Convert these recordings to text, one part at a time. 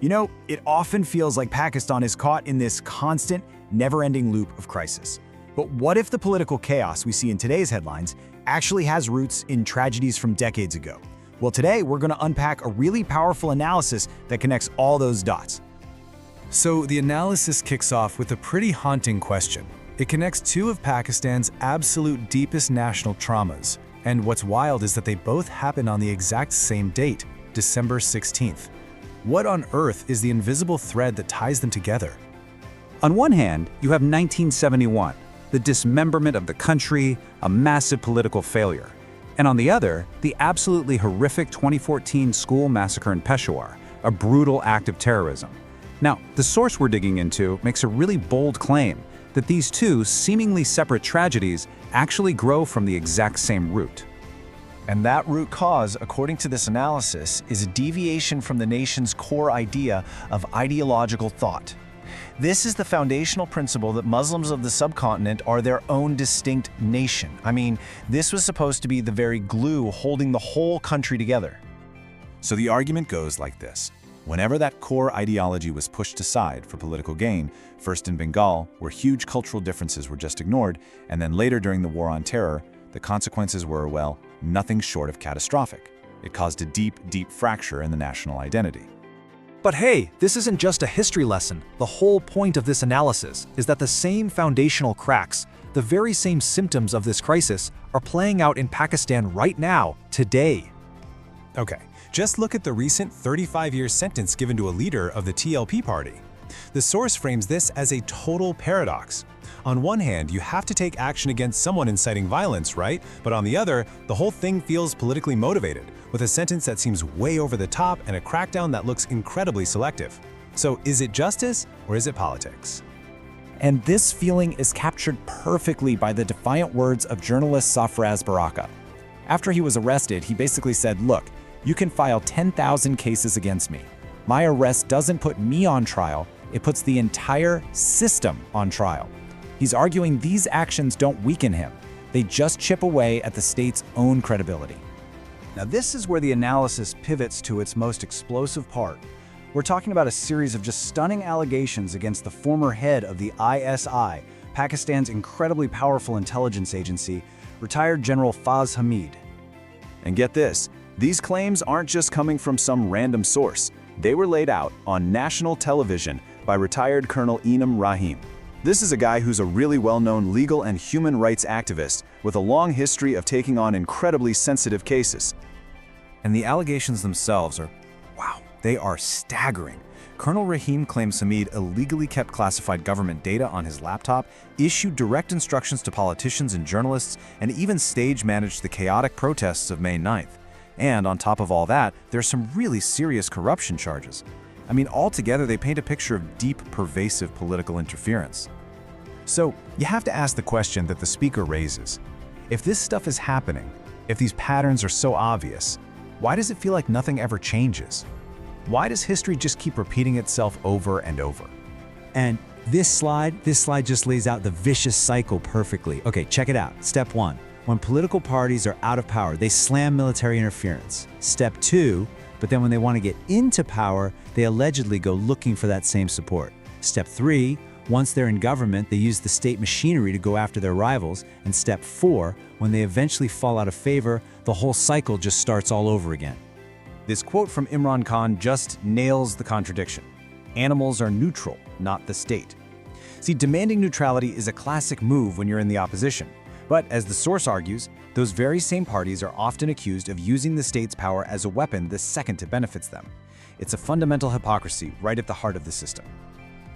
You know, it often feels like Pakistan is caught in this constant, never-ending loop of crisis. But what if the political chaos we see in today's headlines actually has roots in tragedies from decades ago? Well, today we're going to unpack a really powerful analysis that connects all those dots. So the analysis kicks off with a pretty haunting question. It connects two of Pakistan's absolute deepest national traumas. And what's wild is that they both happen on the exact same date, December 16th. What on earth is the invisible thread that ties them together? On one hand, you have 1971, the dismemberment of the country, a massive political failure. And on the other, the absolutely horrific 2014 school massacre in Peshawar, a brutal act of terrorism. Now, the source we're digging into makes a really bold claim that these two seemingly separate tragedies actually grow from the exact same root. And that root cause, according to this analysis, is a deviation from the nation's core idea of ideological thought. This is the foundational principle that Muslims of the subcontinent are their own distinct nation. I mean, this was supposed to be the very glue holding the whole country together. So the argument goes like this. Whenever that core ideology was pushed aside for political gain, first in Bengal, where huge cultural differences were just ignored, and then later during the War on Terror, the consequences were, well, nothing short of catastrophic. It caused a deep, deep fracture in the national identity. But hey, this isn't just a history lesson. The whole point of this analysis is that the same foundational cracks, the very same symptoms of this crisis, are playing out in Pakistan right now, today. Okay, just look at the recent 35-year sentence given to a leader of the TLP party. The source frames this as a total paradox. On one hand, you have to take action against someone inciting violence, right? But on the other, the whole thing feels politically motivated, with a sentence that seems way over the top and a crackdown that looks incredibly selective. So is it justice or is it politics? And this feeling is captured perfectly by the defiant words of journalist Safraz Baraka. After he was arrested, he basically said, "Look, you can file 10,000 cases against me. My arrest doesn't put me on trial, it puts the entire system on trial." He's arguing these actions don't weaken him. They just chip away at the state's own credibility. Now this is where the analysis pivots to its most explosive part. We're talking about a series of just stunning allegations against the former head of the ISI, Pakistan's incredibly powerful intelligence agency, retired General Faiz Hameed. And get this, these claims aren't just coming from some random source. They were laid out on national television by retired Colonel Enam Rahim. This is a guy who's a really well-known legal and human rights activist with a long history of taking on incredibly sensitive cases. And the allegations themselves are, wow, they are staggering. Colonel Rahim claims Hameed illegally kept classified government data on his laptop, issued direct instructions to politicians and journalists, and even stage-managed the chaotic protests of May 9th. And on top of all that, there's some really serious corruption charges. I mean, altogether, they paint a picture of deep, pervasive political interference. So you have to ask the question that the speaker raises. If this stuff is happening, if these patterns are so obvious, why does it feel like nothing ever changes? Why does history just keep repeating itself over and over? And this slide just lays out the vicious cycle perfectly. Okay, check it out. Step 1. When political parties are out of power, they slam military interference. Step 2, but then when they want to get into power, they allegedly go looking for that same support. Step 3, once they're in government, they use the state machinery to go after their rivals. And step 4, when they eventually fall out of favor, the whole cycle just starts all over again. This quote from Imran Khan just nails the contradiction. Animals are neutral, not the state. See, demanding neutrality is a classic move when you're in the opposition. But as the source argues, those very same parties are often accused of using the state's power as a weapon the second it benefits them. It's a fundamental hypocrisy right at the heart of the system.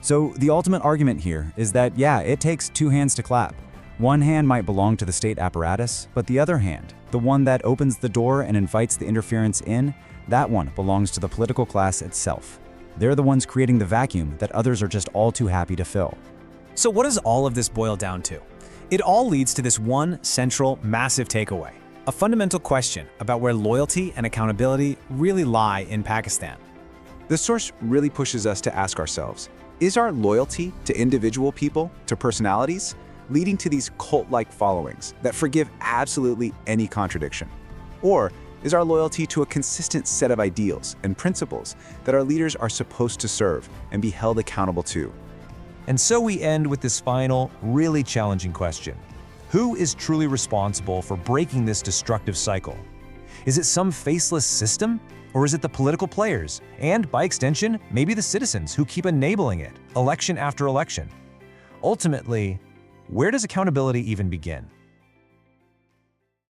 So the ultimate argument here is that, yeah, it takes two hands to clap. One hand might belong to the state apparatus, but the other hand, the one that opens the door and invites the interference in, that one belongs to the political class itself. They're the ones creating the vacuum that others are just all too happy to fill. So what does all of this boil down to? It all leads to this one central, massive takeaway. A fundamental question about where loyalty and accountability really lie in Pakistan. The source really pushes us to ask ourselves, is our loyalty to individual people, to personalities, leading to these cult-like followings that forgive absolutely any contradiction? Or is our loyalty to a consistent set of ideals and principles that our leaders are supposed to serve and be held accountable to. And so we end with this final, really challenging question. Who is truly responsible for breaking this destructive cycle? Is it some faceless system? Or is it the political players, and by extension, maybe the citizens who keep enabling it, election after election? Ultimately, where does accountability even begin?